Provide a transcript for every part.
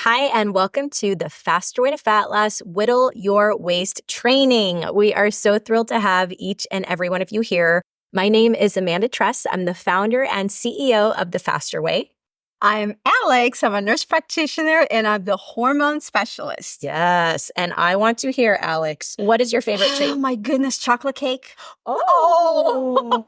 Hi, and welcome to the Faster Way to Fat Loss Whittle Your Waist training. We are so thrilled to have each and every one of you here. My name is Amanda Tress. I'm the founder and CEO of The Faster Way. I'm Alex. I'm a nurse practitioner and I'm the hormone specialist. Yes, and I want to hear, Alex, what is your favorite treat? Oh my goodness, chocolate cake. Oh,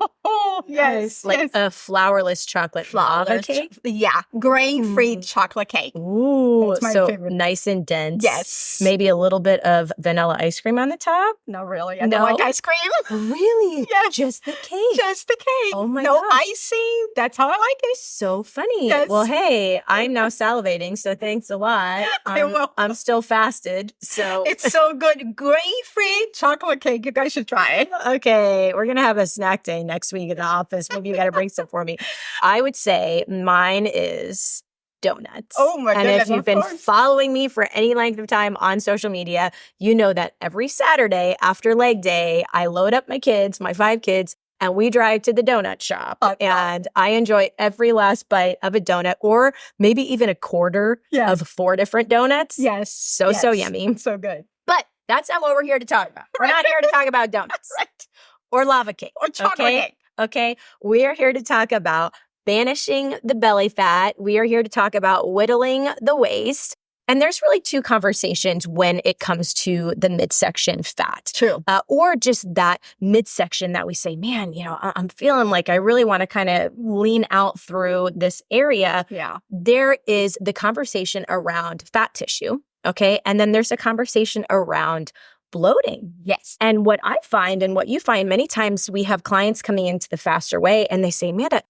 yes. Like yes. a flourless chocolate lava cake? Yeah, grain-free chocolate cake. Ooh, That's my so favorite. nice and dense. Yes. Maybe a little bit of vanilla ice cream on the top? Not really. I No? don't like ice cream. Really? Yes. Just the cake? Just the cake. Oh my no gosh. icing. That's how I like it. So funny. Yes. Well, hey, I'm now salivating, so thanks a lot. I'm still fasted, so It's so good. Grain-free chocolate cake. You guys should try it. okay, we're gonna have a snack day next week at the office. Maybe you gotta bring some for me. I would say mine is donuts. Oh my And goodness, if you've of been course. following me for any length of time on social media, you know that every Saturday after leg day, I load up my kids, my 5 kids, and we drive to the donut shop. And I enjoy every last bite of a donut, or maybe even a quarter Yes. of 4 different donuts. Yes. So yummy. So good. But that's not what we're here to talk about. We're not here to talk about donuts Right. or lava cake. Or chocolate okay? cake. Okay. We are here to talk about banishing the belly fat. We are here to talk about whittling the waist. And there's really 2 conversations when it comes to the midsection fat. True. Or just that midsection that we say, man, I'm feeling like I really want to kind of lean out through this area. Yeah. There is the conversation around fat tissue. Okay. And then there's a conversation around bloating. Yes. And what I find and what you find many times, we have clients coming into the Faster Way and they say, Amanda,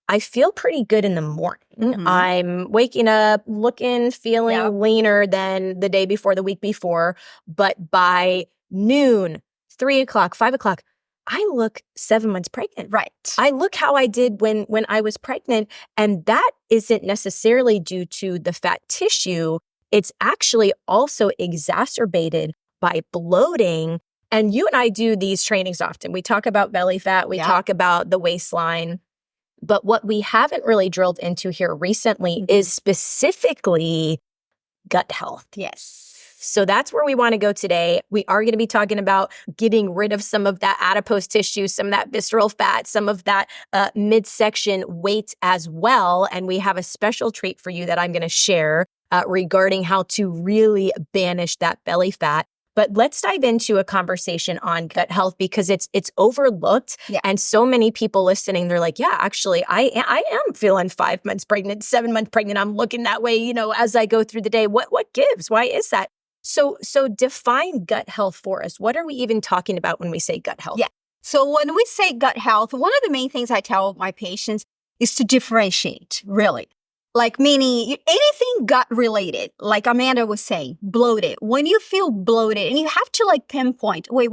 I feel pretty good in the morning. Mhm. I'm waking up, looking, feeling leaner than the day before, the week before. But by noon, 3 o'clock, 5 o'clock, I look 7 months pregnant. Right. I look how I did when I was pregnant. And that isn't necessarily due to the fat tissue. It's actually also exacerbated by bloating. And you and I do these trainings often. We talk about belly fat. We talk about the waistline. But what we haven't really drilled into here recently is specifically gut health. Yes. So that's where we want to go today. We are going to be talking about getting rid of some of that adipose tissue, some of that visceral fat, some of that midsection weight as well. And we have a special treat for you that I'm going to share regarding how to really banish that belly fat. But let's dive into a conversation on gut health because it's overlooked. Yeah. And so many people listening, they're like, yeah, actually, I am feeling 5 months pregnant, 7 months pregnant. I'm looking that way, as I go through the day. What gives? Why is that? So define gut health for us. What are we even talking about when we say gut health? Yeah. So when we say gut health, one of the main things I tell my patients is to differentiate, really. Like meaning anything gut related, like Amanda was saying, bloated. When you feel bloated and you have to pinpoint, wait.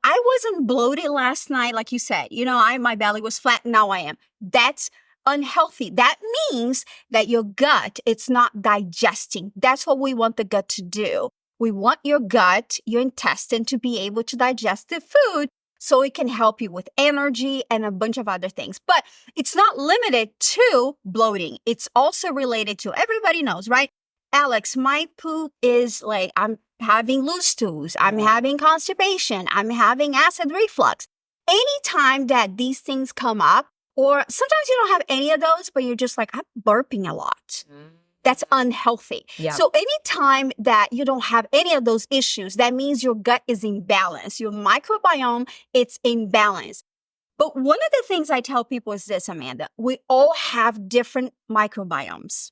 I wasn't bloated last night, like you said. My belly was flat. Now I am. That's unhealthy. That means that your gut, it's not digesting. That's what we want the gut to do. We want your gut, your intestine to be able to digest the food so it can help you with energy and a bunch of other things. But it's not limited to bloating. It's also related to, everybody knows, right? Alex, my poop is I'm having loose stools. I'm having constipation. I'm having acid reflux. Anytime that these things come up, or sometimes you don't have any of those, but you're just I'm burping a lot. That's unhealthy. Yeah. So anytime that you don't have any of those issues, that means your gut is in balance. Your microbiome, it's in balance. But one of the things I tell people is this, Amanda, we all have different microbiomes.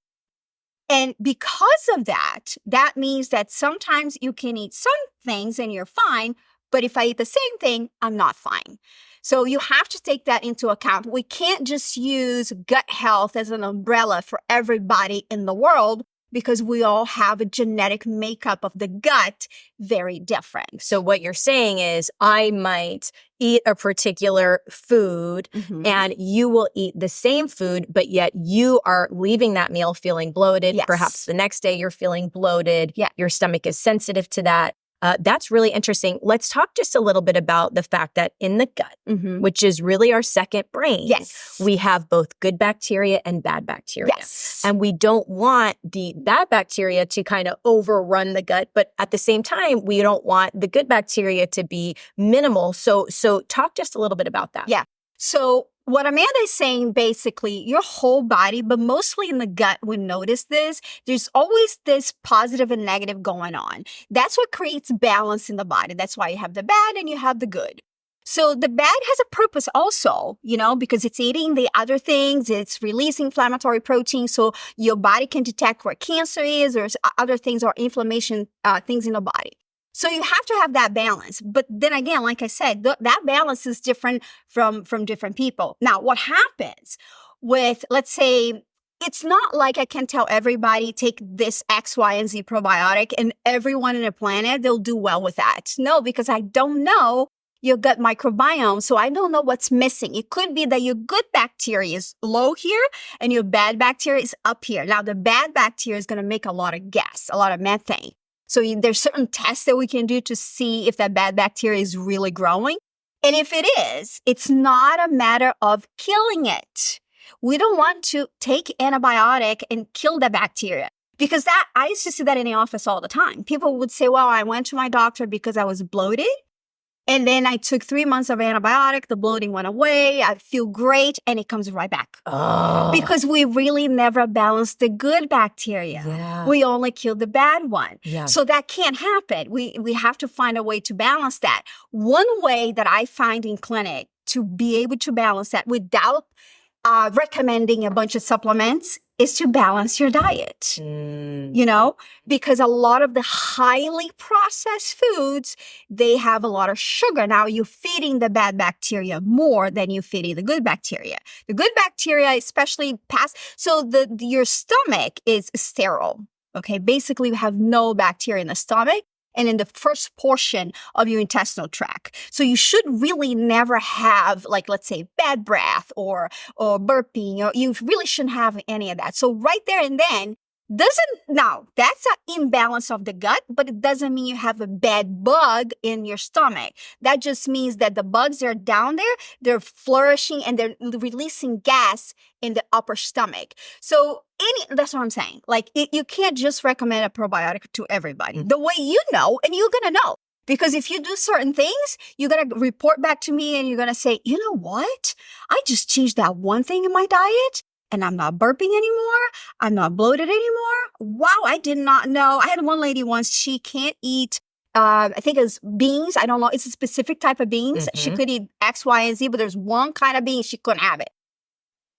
And because of that, that means that sometimes you can eat some things and you're fine, but if I eat the same thing, I'm not fine. So you have to take that into account. We can't just use gut health as an umbrella for everybody in the world because we all have a genetic makeup of the gut very different. So what you're saying is I might eat a particular food and you will eat the same food, but yet you are leaving that meal feeling bloated. Yes. Perhaps the next day you're feeling bloated. Yeah. Your stomach is sensitive to that. That's really interesting. Let's talk just a little bit about the fact that in the gut, which is really our second brain, we have both good bacteria and bad bacteria. And we don't want the bad bacteria to kind of overrun the gut, but at the same time, we don't want the good bacteria to be minimal. So talk just a little bit about that. Yeah. So what Amanda is saying, basically, your whole body, but mostly in the gut, would notice this. There's always this positive and negative going on. That's what creates balance in the body. That's why you have the bad and you have the good. So the bad has a purpose also, because it's eating the other things, it's releasing inflammatory protein, so your body can detect where cancer is or other things or inflammation things in the body. So you have to have that balance. But then again, like I said, that balance is different from different people. Now, what happens with, let's say, it's not like I can tell everybody take this X, Y, and Z probiotic and everyone on the planet, they'll do well with that. No, because I don't know your gut microbiome, so I don't know what's missing. It could be that your good bacteria is low here and your bad bacteria is up here. Now, the bad bacteria is going to make a lot of gas, a lot of methane. So there's certain tests that we can do to see if that bad bacteria is really growing. And if it is, it's not a matter of killing it. We don't want to take antibiotic and kill the bacteria. Because I used to see that in the office all the time. People would say, well, I went to my doctor because I was bloated. And then I took 3 months of antibiotic, the bloating went away, I feel great, and it comes right back. Oh. Because we really never balanced the good bacteria. Yeah. We only killed the bad one. Yeah. So that can't happen. We have to find a way to balance that. One way that I find in clinic to be able to balance that without recommending a bunch of supplements is to balance your diet, because a lot of the highly processed foods, they have a lot of sugar. Now you're feeding the bad bacteria more than you're feeding the good bacteria. The good bacteria, especially your stomach is sterile. Okay. Basically you have no bacteria in the stomach and in the first portion of your intestinal tract. So you should really never have, like, let's say, bad breath or burping, you really shouldn't have any of that. So right there and then, that's an imbalance of the gut, but it doesn't mean you have a bad bug in your stomach. That just means that the bugs are down there, they're flourishing and they're releasing gas in the upper stomach. So that's what I'm saying. Like, you can't just recommend a probiotic to everybody. The way and you're going to know. Because if you do certain things, you're going to report back to me and you're going to say, you know what? I just changed that one thing in my diet. And I'm not burping anymore. I'm not bloated anymore. Wow, I did not know. I had one lady once, she can't eat, I think it was beans. I don't know. It's a specific type of beans. She could eat X, Y, and Z, but there's one kind of bean she couldn't have it.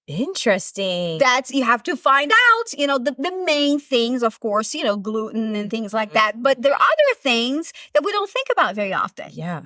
Interesting. You have to find out, the main things, of course, gluten and things like that. But there are other things that we don't think about very often. Yeah.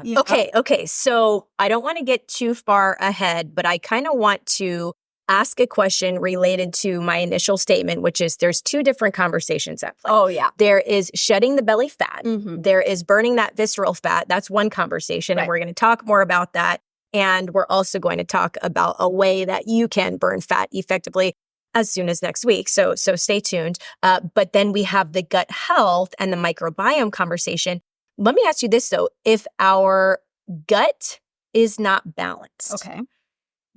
Okay. So I don't want to get too far ahead, but I kind of want to ask a question related to my initial statement, which is there's two different conversations at play. Oh, yeah. There is shedding the belly fat. There is burning that visceral fat. That's one conversation. Right. And we're going to talk more about that. And we're also going to talk about a way that you can burn fat effectively as soon as next week. So stay tuned. But then we have the gut health and the microbiome conversation. Let me ask you this, though. If our gut is not balanced, okay,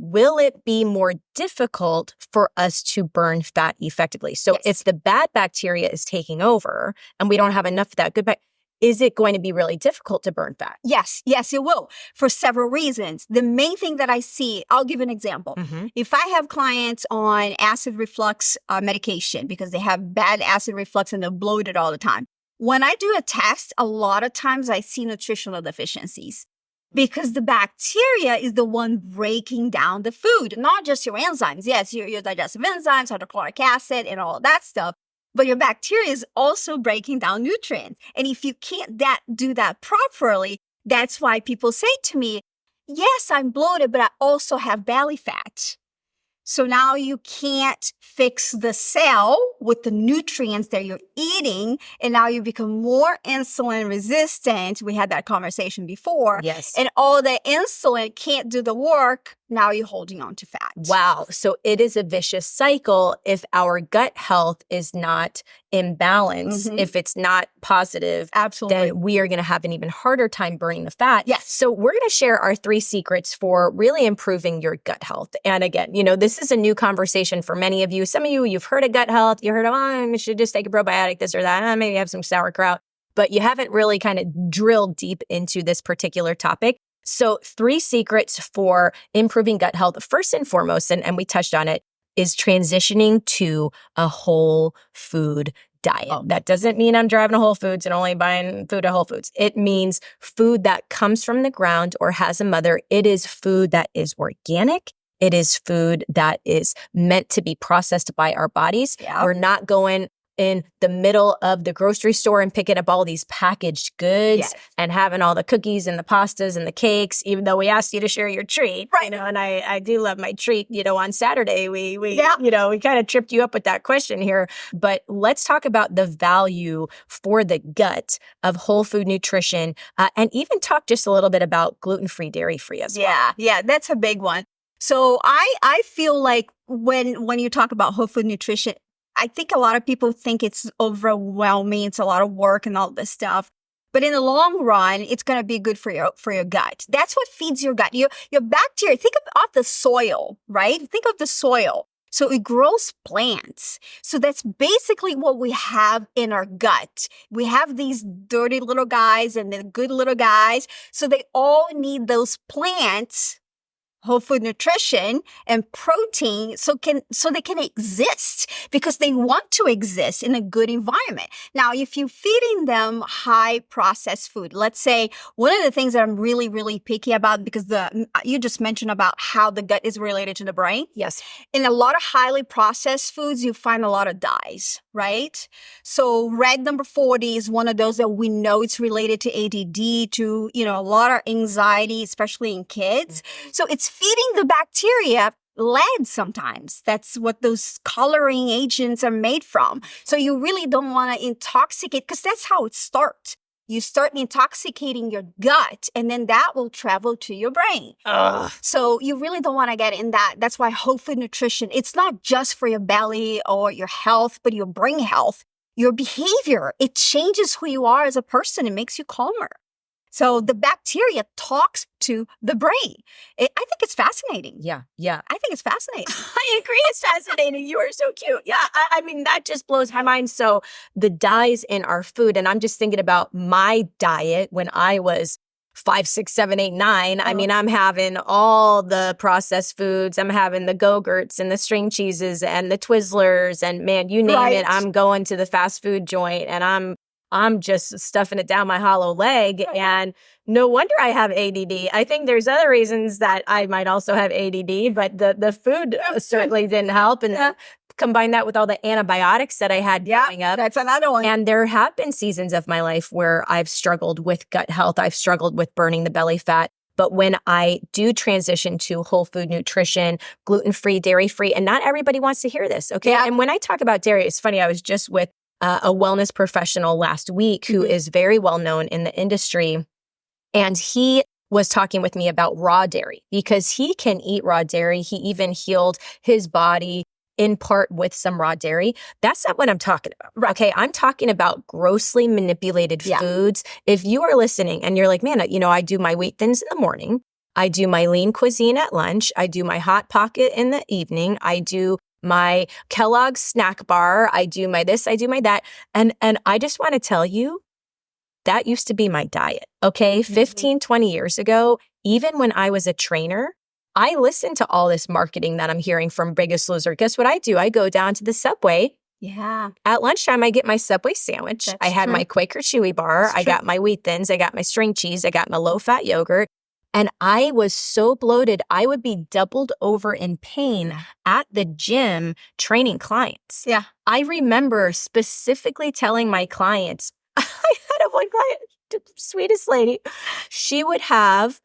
will it be more difficult for us to burn fat effectively? So if the bad bacteria is taking over and we don't have enough of that good bacteria, is it going to be really difficult to burn fat? Yes, it will, for several reasons. The main thing that I see, I'll give an example. If I have clients on acid reflux medication because they have bad acid reflux and they're bloated all the time, when I do a test, a lot of times I see nutritional deficiencies. Because the bacteria is the one breaking down the food, not just your enzymes. Yes, your digestive enzymes, hydrochloric acid, and all that stuff. But your bacteria is also breaking down nutrients. And if you can't do that properly, that's why people say to me, yes, I'm bloated, but I also have belly fat. So now you can't fix the cell with the nutrients that you're eating, and now you become more insulin resistant. We had that conversation before. Yes. And all the insulin can't do the work. Now you're holding on to fat. Wow. So it is a vicious cycle if our gut health is not imbalance, if it's not positive, Absolutely. then we are going to have an even harder time burning the fat. Yes. So we're going to share our 3 secrets for really improving your gut health. And again, this is a new conversation for many of you. Some of you, you've heard of gut health. You heard of, I should just take a probiotic, this or that. Maybe have some sauerkraut. But you haven't really kind of drilled deep into this particular topic. So 3 secrets for improving gut health. First and foremost, and we touched on it, is transitioning to a whole food diet. That doesn't mean I'm driving to Whole Foods and only buying food at Whole Foods. It means food that comes from the ground or has a mother. It is food that is organic. It is food that is meant to be processed by our bodies. Yeah. We're not going in the middle of the grocery store and picking up all these packaged goods and having all the cookies and the pastas and the cakes, even though we asked you to share your treat. Right. And I do love my treat. On Saturday, we kind of tripped you up with that question here. But let's talk about the value for the gut of whole food nutrition, and even talk just a little bit about gluten-free, dairy-free as well. Yeah, that's a big one. So I feel like when you talk about whole food nutrition, I think a lot of people think it's overwhelming. It's a lot of work and all this stuff. But in the long run, it's going to be good for your gut. That's what feeds your gut. Your bacteria, think of the soil, right? Think of the soil. So it grows plants. So that's basically what we have in our gut. We have these dirty little guys and the good little guys. So they all need those plants, whole food nutrition and protein so they can exist because they want to exist in a good environment. Now, if you're feeding them high processed food, let's say one of the things that I'm really, really picky about, because you just mentioned about how the gut is related to the brain. Yes. In a lot of highly processed foods, you find a lot of dyes, right? So red number 40 is one of those that we know it's related to ADD, to, a lot of anxiety, especially in kids. So it's feeding the bacteria lead sometimes. That's what those coloring agents are made from. So you really don't want to intoxicate, because that's how it starts. You start intoxicating your gut, and then that will travel to your brain. So you really don't want to get in that. That's why whole food nutrition, it's not just for your belly or your health, but your brain health, your behavior. It changes who you are as a person. It makes you calmer. So the bacteria talks to the brain. I think it's fascinating. Yeah. I think it's fascinating. I agree. It's fascinating. You are so cute. Yeah. I mean, that just blows my mind. So the dyes in our food, and I'm just thinking about my diet when I was 5, 6, 7, 8, 9. I mean, I'm having all the processed foods. I'm having the Go-Gurts and the string cheeses and the Twizzlers, and man, you name it. I'm going to the fast food joint and I'm just stuffing it down my hollow leg, and no wonder I have ADD. I think there's other reasons that I might also have ADD, but the food certainly didn't help. And combine that with all the antibiotics that I had growing up. That's another one. And there have been seasons of my life where I've struggled with gut health. I've struggled with burning the belly fat. But when I do transition to whole food nutrition, gluten-free, dairy-free, and not everybody wants to hear this, okay? Yeah. And when I talk about dairy, it's funny, I was just with a wellness professional last week who is very well known in the industry. And he was talking with me about raw dairy because he can eat raw dairy. He even healed his body in part with some raw dairy. That's not what I'm talking about. Right. Okay. I'm talking about grossly manipulated foods. If you are listening and you're like, man, I do my wheat thins in the morning. I do my lean cuisine at lunch. I do my hot pocket in the evening. I do my Kellogg's snack bar. I do my this, I do my that. And I just want to tell you, that used to be my diet. Okay. 15, 20 years ago, even when I was a trainer, I listened to all this marketing that I'm hearing from Biggest Loser. Guess what I do? I go down to the Subway. Yeah. At lunchtime, I get my Subway sandwich. I had my Quaker Chewy bar. I got my wheat thins. I got my string cheese. I got my low-fat yogurt. And I was so bloated, I would be doubled over in pain at the gym training clients. Yeah. I remember specifically telling my clients, I had one client, the sweetest lady, she would have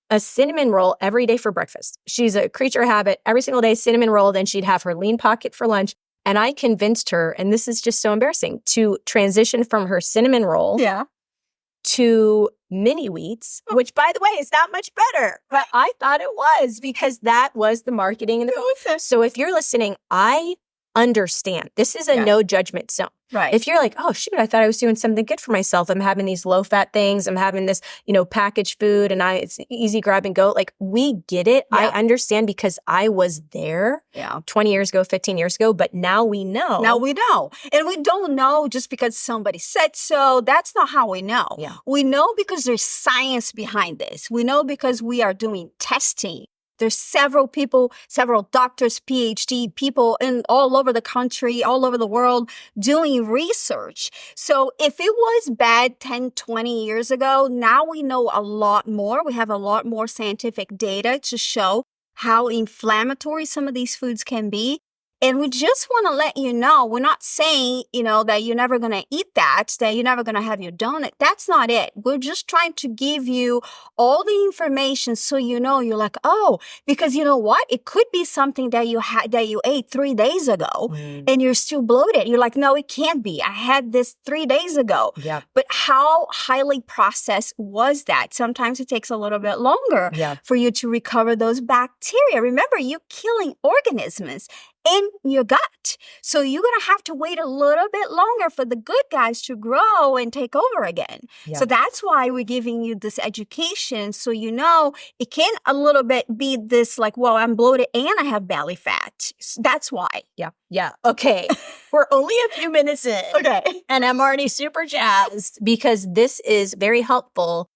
a cinnamon roll every day for breakfast. She's a creature of habit. Every single day, cinnamon roll. Then she'd have her lean pocket for lunch. And I convinced her, and this is just so embarrassing, to transition from her cinnamon roll to mini wheats, which, by the way, is not much better. But I thought it was because that was the marketing. So if you're listening, I understand. This is a Yeah. no judgment zone. Right. If you're like, oh, shoot, I thought I was doing something good for myself. I'm having these low fat things. I'm having this, packaged food and it's easy grab and go. Like, we get it. Yeah. I understand because I was there 20 years ago, 15 years ago, but now we know. Now we know. And we don't know just because somebody said so. That's not how we know. Yeah. We know because there's science behind this. We know because we are doing testing. There's several people, several doctors, PhD people in all over the country, all over the world doing research. So if it was bad 10, 20 years ago, now we know a lot more. We have a lot more scientific data to show how inflammatory some of these foods can be. And we just want to let you know, we're not saying, that you're never going to eat that you're never going to have your donut. That's not it. We're just trying to give you all the information so you're like, oh, because you know what? It could be something that you ate 3 days ago and you're still bloated. You're like, no, it can't be. I had this 3 days ago. Yeah. But how highly processed was that? Sometimes it takes a little bit longer for you to recover those bacteria. Remember, you're killing organisms in your gut. So you're going to have to wait a little bit longer for the good guys to grow and take over again. Yeah. So that's why we're giving you this education. So it can a little bit be this like, well, I'm bloated and I have belly fat. That's why. Yeah. Yeah. Okay. We're only a few minutes in. Okay. And I'm already super jazzed because this is very helpful.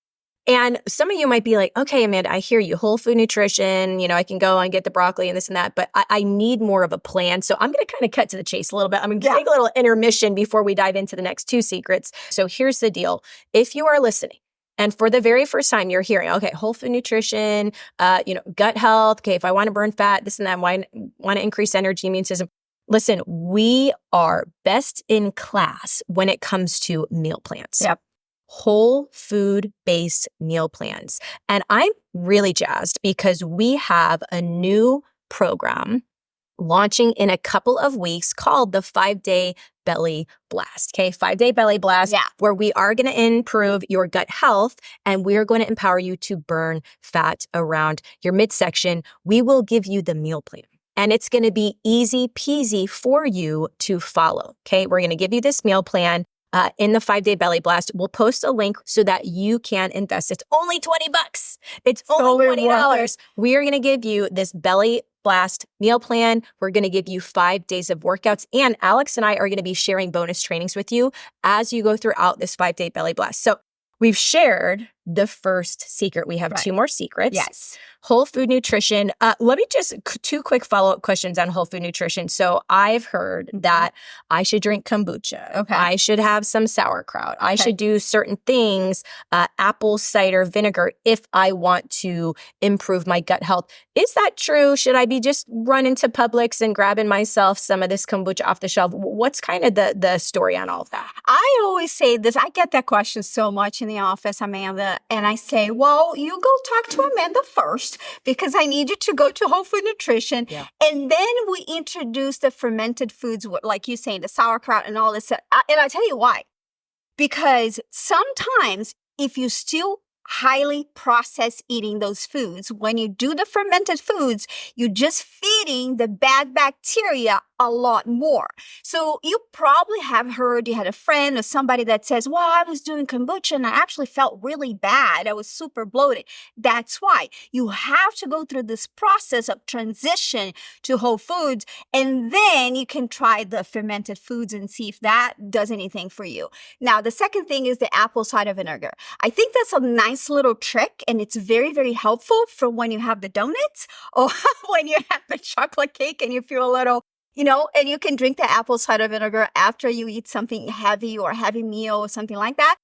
And some of you might be like, okay, Amanda, I hear you. Whole food nutrition, I can go and get the broccoli and this and that, but I need more of a plan. So I'm going to kind of cut to the chase a little bit. I'm going to take a little intermission before we dive into the next 2 secrets. So here's the deal. If you are listening and for the very first time you're hearing, okay, whole food nutrition, gut health. Okay, if I want to burn fat, this and that, want to increase energy, immune system. Listen, we are best in class when it comes to meal plans. Yep. Whole food-based meal plans. And I'm really jazzed because we have a new program launching in a couple of weeks called the 5-Day Belly Blast. Okay, 5-Day Belly Blast, where we are going to improve your gut health and we're going to empower you to burn fat around your midsection. We will give you the meal plan. And it's going to be easy peasy for you to follow. Okay, we're going to give you this meal plan. In the 5-Day Belly Blast, we'll post a link so that you can invest. It's only $20. It's only $20. We are going to give you this Belly Blast meal plan. We're going to give you 5 days of workouts. And Alex and I are going to be sharing bonus trainings with you as you go throughout this 5-Day Belly Blast. So we've shared the first secret. We have 2 more secrets. Yes. Whole food nutrition. Let me just 2 quick follow-up questions on whole food nutrition. So I've heard that I should drink kombucha. Okay. I should have some sauerkraut. I should do certain things, apple cider vinegar, if I want to improve my gut health. Is that true? Should I be just running to Publix and grabbing myself some of this kombucha off the shelf? What's kind of the story on all of that? I always say this. I get that question so much in the office, Amanda. And I say, well, you go talk to Amanda first because I need you to go to Whole Food Nutrition. Yeah. And then we introduce the fermented foods, like you saying, the sauerkraut and all this. And I'll tell you why. Because sometimes if you still highly process eating those foods, when you do the fermented foods, you're just feeding the bad bacteria a lot more. So you probably have heard, you had a friend or somebody that says, well, I was doing kombucha and I actually felt really bad. I was super bloated. That's why you have to go through this process of transition to whole foods. And then you can try the fermented foods and see if that does anything for you. Now, the second thing is the apple cider vinegar. I think that's a nice little trick and it's very, very helpful for when you have the donuts or when you have the chocolate cake and you feel a little, and you can drink the apple cider vinegar after you eat something heavy or a heavy meal or something like that.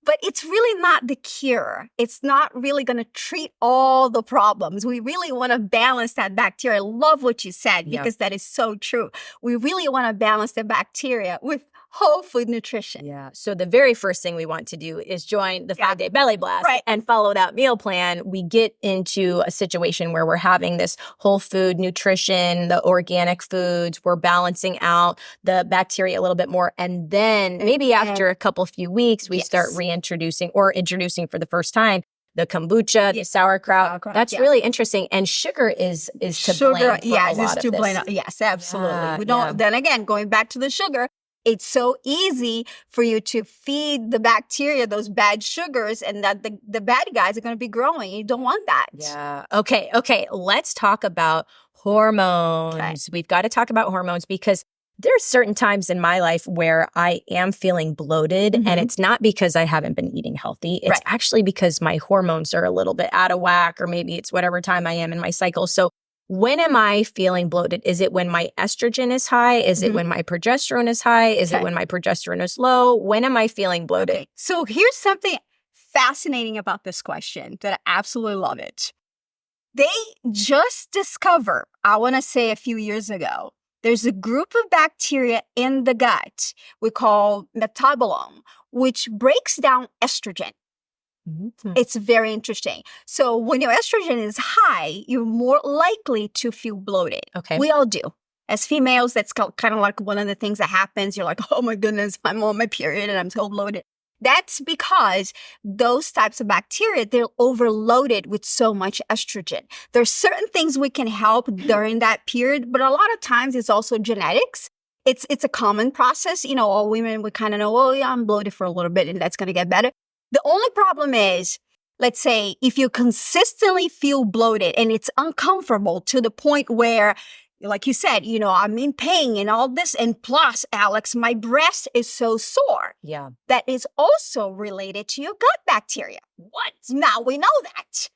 But it's really not the cure. It's not really going to treat all the problems. We really want to balance that bacteria. I love what you said because that is so true. We really want to balance the bacteria with whole food nutrition. Yeah. So the very first thing we want to do is join the 5-Day Belly Blast and follow that meal plan. We get into a situation where we're having this whole food nutrition, the organic foods, we're balancing out the bacteria a little bit more. And then maybe after a few weeks, we start reintroducing or introducing for the first time the kombucha, the sauerkraut. That's yeah. really interesting. And sugar is to blame for a lot of this. Yes, absolutely. Yeah, We don't. Then again, going back to the sugar, it's so easy for you to feed the bacteria those bad sugars, and that the bad guys are going to be growing. You don't want that. Yeah. Okay. Let's talk about hormones. Okay. We've got to talk about hormones because there's certain times in my life where I am feeling bloated, and it's not because I haven't been eating healthy. It's actually because my hormones are a little bit out of whack, or maybe it's whatever time I am in my cycle. So when am I feeling bloated? Is it when my estrogen is high? Is it when my progesterone is high? Is it when my progesterone is low? When am I feeling bloated? Okay. So here's something fascinating about this question that I absolutely love it. They just discovered, I want to say a few years ago, there's a group of bacteria in the gut we call metabolome, which breaks down estrogen. It's very interesting. So when your estrogen is high, you're more likely to feel bloated. Okay. We all do. As females, that's kind of like one of the things that happens. You're like, oh my goodness, I'm on my period and I'm so bloated. That's because those types of bacteria, they're overloaded with so much estrogen. There's certain things we can help during that period, but a lot of times it's also genetics. It's a common process. You know, all women, we kind of know, oh yeah, I'm bloated for a little bit and that's going to get better. The only problem is, let's say, if you consistently feel bloated and it's uncomfortable to the point where, like you said, you know, I'm in pain and all this. And plus, Alex, my breast is so sore. Yeah. That is also related to your gut bacteria. What? Now we know that.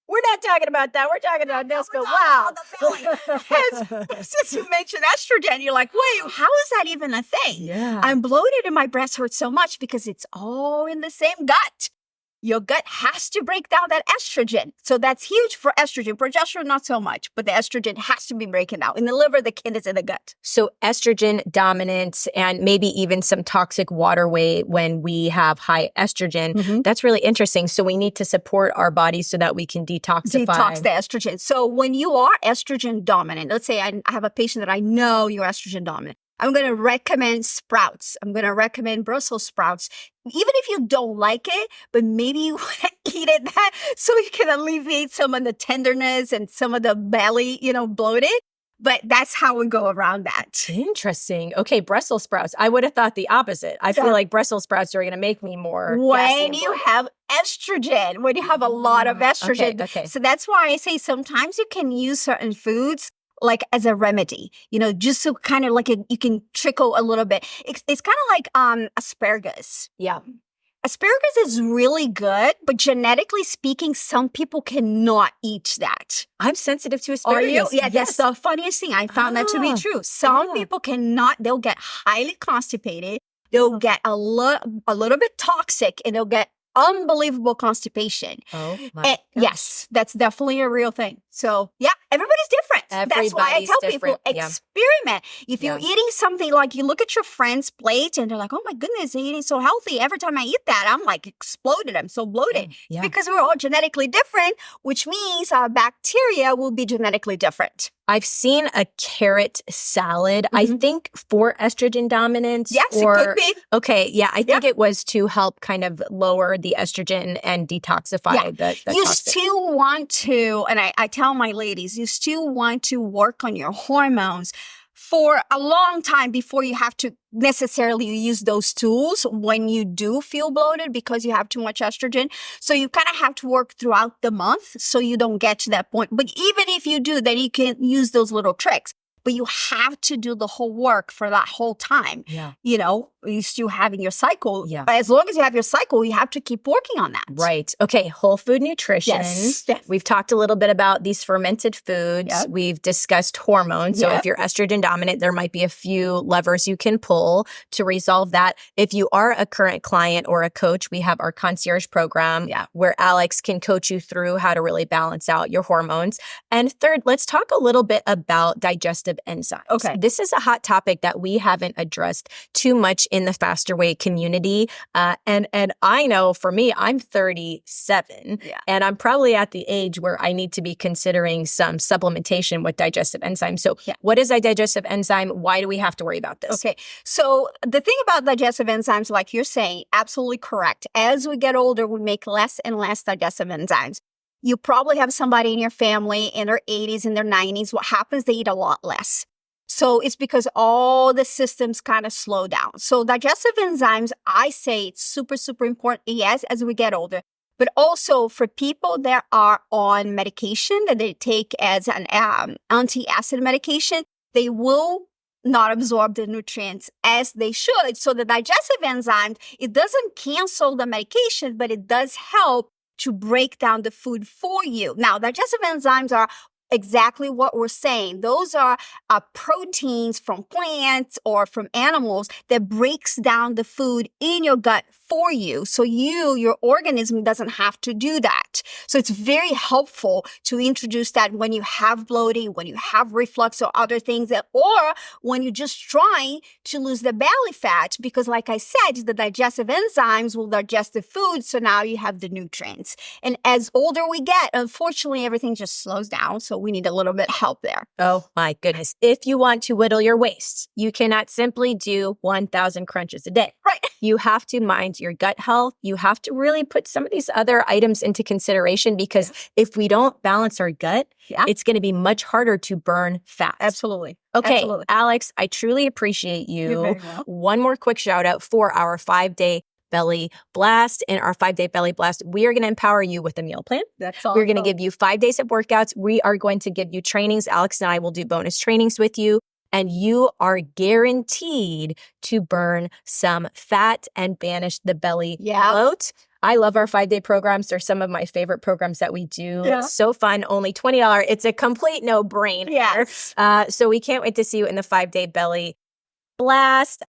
We're not talking about that. We're talking about this. But wow. Since you mentioned estrogen, you're like, wait, how is that even a thing? Yeah. I'm bloated and my breast hurts so much because it's all in the same gut. Your gut has to break down that estrogen. So that's huge for estrogen. Progesterone, not so much, but the estrogen has to be breaking out. In the liver, the kidneys, in the gut. So estrogen dominance and maybe even some toxic water weight when we have high estrogen. That's really interesting. So we need to support our bodies so that we can detoxify. Detox the estrogen. So when you are estrogen dominant, let's say I have a patient that I know you're estrogen dominant. I'm going to recommend sprouts. I'm going to recommend Brussels sprouts. Even if you don't like it, but maybe you want to eat it so you can alleviate some of the tenderness and some of the belly, you know, bloated. But that's how we go around that. Interesting. Okay, Brussels sprouts. I would have thought the opposite. I feel like Brussels sprouts are going to make me more when you have estrogen, when you have a lot of estrogen. Okay. So that's why I say sometimes you can use certain foods like as a remedy, you know, just so kind of like you can trickle a little bit. It's kind of like asparagus. Yeah. Asparagus is really good, but genetically speaking, some people cannot eat that. I'm sensitive to asparagus. Are you? Yeah, yes. That's the funniest thing. I found that to be true. Some people cannot, they'll get highly constipated. They'll get a little bit toxic, and they'll get unbelievable constipation. Oh my gosh. Yes, that's definitely a real thing. So yeah, everybody's different. That's why I tell people, experiment. If you're eating something, like you look at your friend's plate and they're like, oh my goodness, they're eating so healthy. Every time I eat that, I'm like exploded. I'm so bloated. Yeah. Because we're all genetically different, which means our bacteria will be genetically different. I've seen a carrot salad, I think for estrogen dominance. Yes, it could be. Okay, yeah, I think it was to help kind of lower the estrogen and detoxify the You toxic. still want to, and I tell my ladies, you still want to work on your hormones for a long time before you have to necessarily use those tools when you do feel bloated because you have too much estrogen. So you kind of have to work throughout the month so you don't get to that point. But even if you do, then you can use those little tricks. But you have to do the whole work for that whole time. Yeah. You know, you still having your cycle. Yeah. But as long as you have your cycle, you have to keep working on that. Right. Okay. Whole food nutrition. Yes. We've talked a little bit about these fermented foods. Yep. We've discussed hormones. So if you're estrogen dominant, there might be a few levers you can pull to resolve that. If you are a current client or a coach, we have our concierge program where Alex can coach you through how to really balance out your hormones. And third, let's talk a little bit about digestive enzymes. Okay. This is a hot topic that we haven't addressed too much in the Faster Way community. And I know for me, I'm 37, and I'm probably at the age where I need to be considering some supplementation with digestive enzymes. So what is a digestive enzyme? Why do we have to worry about this? Okay. So the thing about digestive enzymes, like you're saying, absolutely correct. As we get older, we make less and less digestive enzymes. You probably have somebody in your family in their 80s, in their 90s. What happens? They eat a lot less. So it's because all the systems kind of slow down. So digestive enzymes, I say it's super, super important, yes, as we get older. But also for people that are on medication that they take as an anti-acid medication, they will not absorb the nutrients as they should. So the digestive enzyme, it doesn't cancel the medication, but it does help to break down the food for you. Now, digestive enzymes are exactly what we're saying. Those are proteins from plants or from animals that breaks down the food in your gut for you. So your organism doesn't have to do that. So it's very helpful to introduce that when you have bloating, when you have reflux or other things, or when you're just trying to lose the belly fat, because like I said, the digestive enzymes will digest the food. So now you have the nutrients. And as older we get, unfortunately, everything just slows down. So we need a little bit of help there. Oh my goodness. If you want to whittle your waist, you cannot simply do 1,000 crunches a day. Right. You have to mind your gut health. You have to really put some of these other items into consideration, because if we don't balance our gut, it's going to be much harder to burn fat. Absolutely. Okay, Absolutely. Alex, I truly appreciate you. You're very welcome. One more quick shout out for our 5-day belly blast. In our 5-day belly blast, we are going to empower you with a meal plan. That's all. We're going to give you 5 days of workouts. We are going to give you trainings. Alex and I will do bonus trainings with you, and you are guaranteed to burn some fat and banish the belly bloat. I love our 5-day programs. They're some of my favorite programs that we do. It's so fun. Only $20. It's a complete no-brainer. Yes. So we can't wait to see you in the 5-day belly blast.